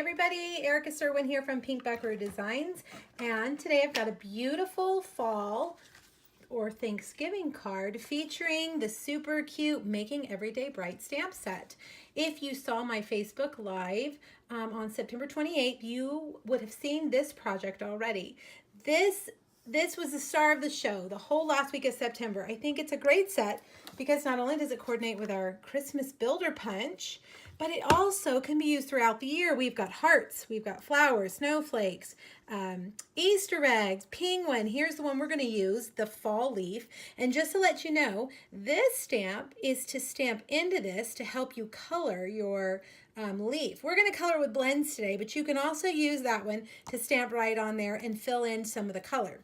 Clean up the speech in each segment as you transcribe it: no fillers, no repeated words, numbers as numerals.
everybody, Erica Serwin here from Pink Buckaroo Designs, and today I've got a beautiful fall or Thanksgiving card featuring the super cute Making Everyday Bright stamp set. If you saw my Facebook Live on September 28th, you would have seen this project already. This was the star of the show the whole last week of September. I think it's a great set because not only does it coordinate with our Christmas Builder Punch, but it also can be used throughout the year. We've got hearts, we've got flowers, snowflakes, Easter eggs, penguin. Here's the one we're going to use, the fall leaf. And just to let you know, this stamp is to stamp into this to help you color your leaf. We're going to color with blends today, but you can also use that one to stamp right on there and fill in some of the color.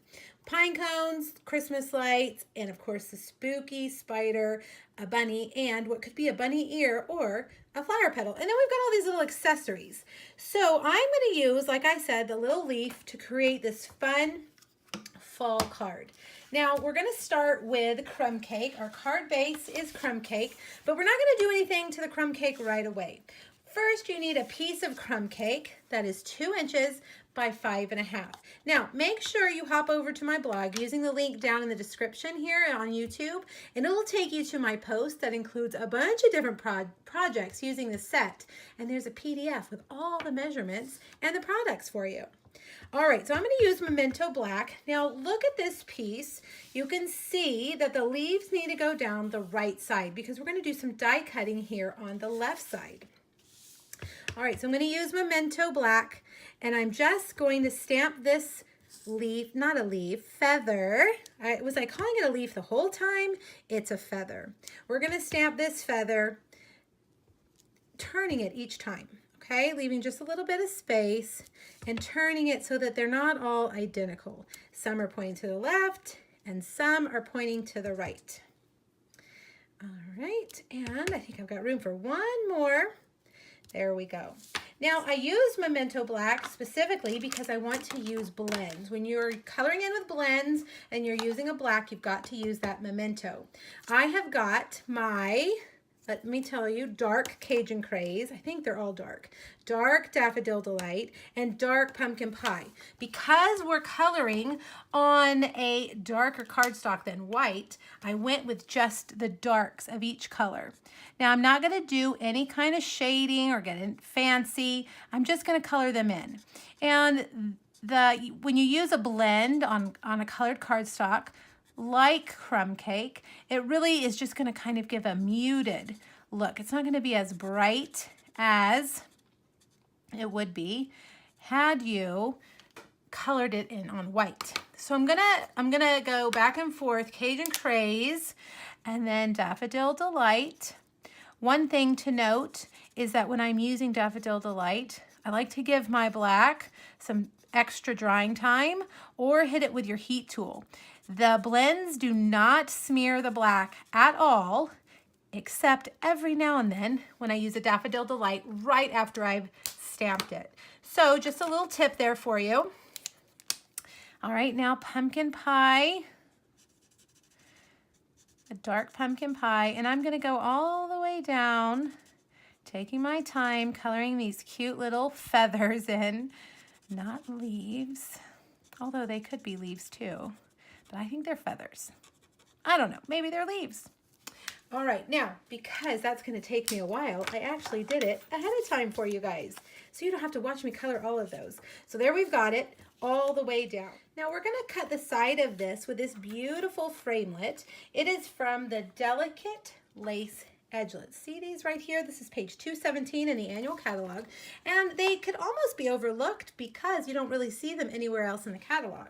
Pine cones, Christmas lights, and of course the spooky spider, a bunny, and what could be a bunny ear or a flower petal. And then we've got all these little accessories. So I'm going to use, like I said, the little leaf to create this fun fall card. Now we're going to start with crumb cake. Our card base is crumb cake, but we're not going to do anything to the crumb cake right away. First, you need a piece of crumb cake that is 2 inches by 5.5. Now, make sure you hop over to my blog using the link down in the description here on YouTube, and it will take you to my post that includes a bunch of different projects using the set. And there's a PDF with all the measurements and the products for you. All right, so I'm going to use Memento Black. Now, look at this piece. You can see that the leaves need to go down the right side because we're going to do some die cutting here on the left side. All right, so I'm going to use Memento Black, and I'm just going to stamp this leaf, not a leaf, feather. Was I calling it a leaf the whole time? It's a feather. We're going to stamp this feather, turning it each time, okay? Leaving just a little bit of space and turning it so that they're not all identical. Some are pointing to the left and some are pointing to the right. All right, and I think I've got room for one more. There we go. Now I use Memento Black specifically because I want to use blends. When you're coloring in with blends and you're using a black, you've got to use that Memento. I have got my, let me tell you, dark Cajun Craze. I think they're all dark. Dark Daffodil Delight and dark Pumpkin Pie. Because we're coloring on a darker cardstock than white, I went with just the darks of each color. Now I'm not going to do any kind of shading or get fancy. I'm just going to color them in. And when you use a blend on a colored cardstock, like crumb cake, it really is just going to kind of give a muted look. It's not going to be as bright as it would be had you colored it in on white. So I'm gonna go back and forth, Cajun Craze and then Daffodil Delight. One thing to note is that when I'm using Daffodil Delight, I like to give my black some extra drying time or hit it with your heat tool. The blends do not smear the black at all, except every now and then when I use a Daffodil Delight right after I've stamped it. So just a little tip there for you. All right, now Pumpkin Pie, a dark Pumpkin Pie, and I'm gonna go all the way down, taking my time, coloring these cute little feathers in, not leaves, although they could be leaves too. But I think they're feathers. I don't know, maybe they're leaves. All right, now, because that's gonna take me a while, I actually did it ahead of time for you guys. So you don't have to watch me color all of those. So there we've got it all the way down. Now we're gonna cut the side of this with this beautiful framelit. It is from the Delicate Lace Edgelets. See these right here? This is page 217 in the annual catalog. And they could almost be overlooked because you don't really see them anywhere else in the catalog.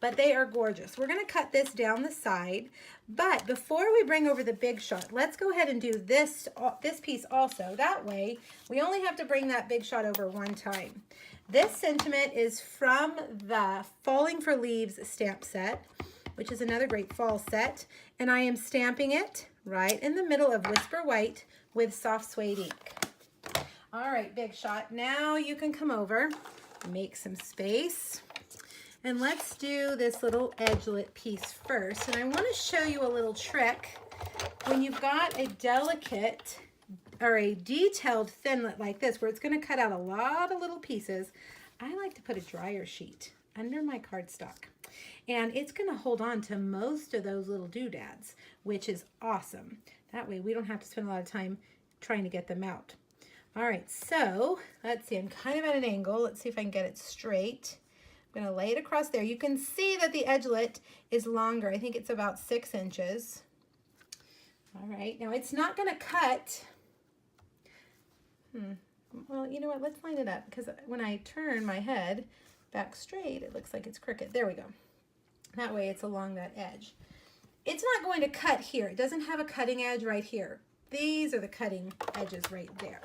But they are gorgeous. We're gonna cut this down the side. But before we bring over the Big Shot, let's go ahead and do this piece also. That way, we only have to bring that Big Shot over one time. This sentiment is from the Falling for Leaves stamp set, which is another great fall set. And I am stamping it right in the middle of Whisper White with soft suede ink. All right, Big Shot, now you can come over, make some space. And let's do this little edgelet piece first. And I want to show you a little trick. When you've got a delicate or a detailed thinlet like this, where it's going to cut out a lot of little pieces, I like to put a dryer sheet under my cardstock. And it's going to hold on to most of those little doodads, which is awesome. That way we don't have to spend a lot of time trying to get them out. All right, so let's see, I'm kind of at an angle. Let's see if I can get it straight. I'm going to lay it across there. You can see that the edgelet is longer. I think it's about 6 inches. All right, now it's not going to cut. Well, you know what? Let's line it up, because when I turn my head back straight, it looks like it's crooked. There we go. That way it's along that edge. It's not going to cut here. It doesn't have a cutting edge right here. These are the cutting edges right there.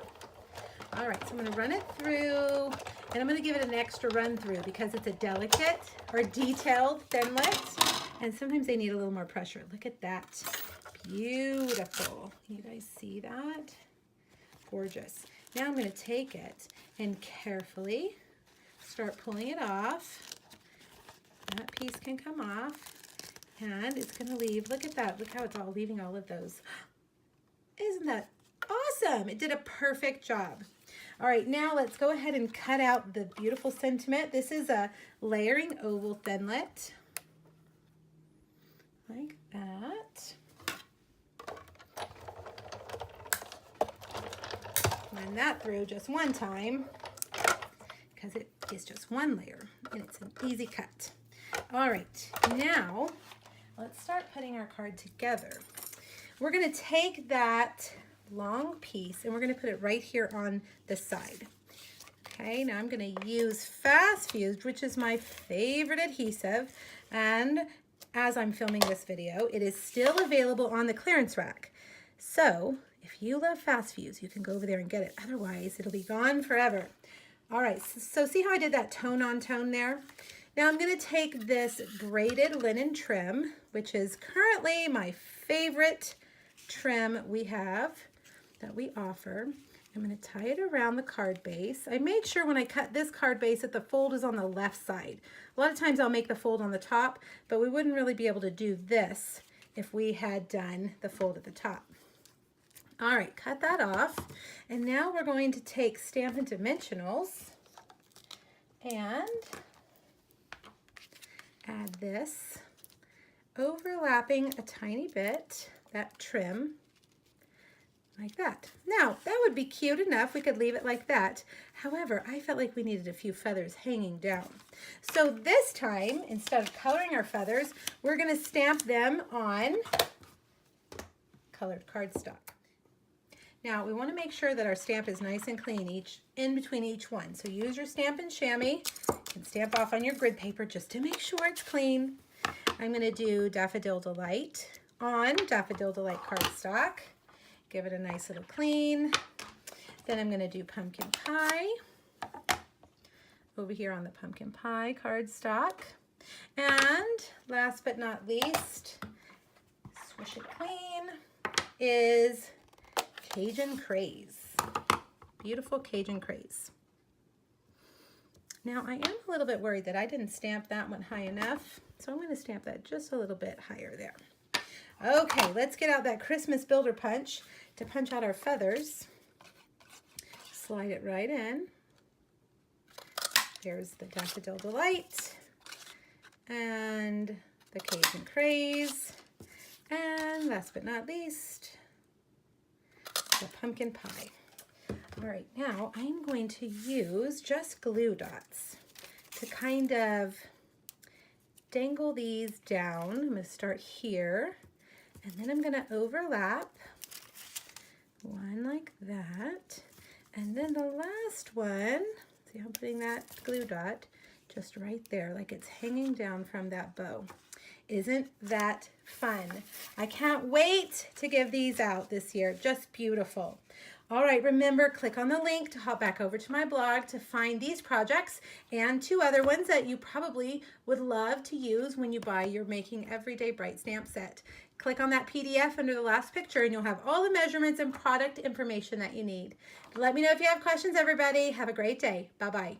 All right, so I'm going to run it through, and I'm going to give it an extra run through because it's a delicate or detailed thinlet, and sometimes they need a little more pressure. Look at that. Beautiful. You guys see that? Gorgeous. Now I'm going to take it and carefully start pulling it off. That piece can come off, and it's going to leave, look at that. Look how it's all leaving all of those. Isn't that awesome? It did a perfect job. All right, now let's go ahead and cut out the beautiful sentiment. This is a layering oval thinlet, like that. Run that through just one time, because it is just one layer, and it's an easy cut. All right, now let's start putting our card together. We're going to take that long piece and we're going to put it right here on the side. Okay, now I'm going to use Fast Fused, which is my favorite adhesive, and as I'm filming this video, it is still available on the clearance rack. So if you love Fast Fuse, you can go over there and get it. Otherwise, it'll be gone forever. All right, so see how I did that tone on tone there? Now I'm going to take this braided linen trim, which is currently my favorite trim we have that we offer. I'm going to tie it around the card base. I made sure when I cut this card base that the fold is on the left side. A lot of times I'll make the fold on the top, but we wouldn't really be able to do this if we had done the fold at the top. All right, cut that off. And now we're going to take Stampin' Dimensionals and add this, overlapping a tiny bit, that trim, like that. Now, that would be cute enough. We could leave it like that. However, I felt like we needed a few feathers hanging down. So this time, instead of coloring our feathers, we're going to stamp them on colored cardstock. Now, we want to make sure that our stamp is nice and clean in between each one. So use your Stampin' Chamois and stamp off on your grid paper just to make sure it's clean. I'm going to do Daffodil Delight on Daffodil Delight cardstock. Give it a nice little clean. Then I'm going to do Pumpkin Pie over here on the Pumpkin Pie cardstock. And last but not least, swish it clean, is Cajun Craze. Beautiful Cajun Craze. Now I am a little bit worried that I didn't stamp that one high enough, so I'm going to stamp that just a little bit higher there. Okay, let's get out that Christmas Builder Punch to punch out our feathers. Slide it right in. There's the Daffodil Delight and the Cajun Craze, and last but not least, the Pumpkin Pie. All right, now I'm going to use just glue dots to kind of dangle these down. I'm going to start here, and then I'm going to overlap one like that, and then the last one, see how I'm putting that glue dot just right there, like it's hanging down from that bow. Isn't that fun? I can't wait to give these out this year. Just beautiful. All right, remember, click on the link to hop back over to my blog to find these projects and 2 other ones that you probably would love to use when you buy your Making Everyday Bright stamp set. Click on that PDF under the last picture and you'll have all the measurements and product information that you need. Let me know if you have questions, everybody. Have a great day. Bye-bye.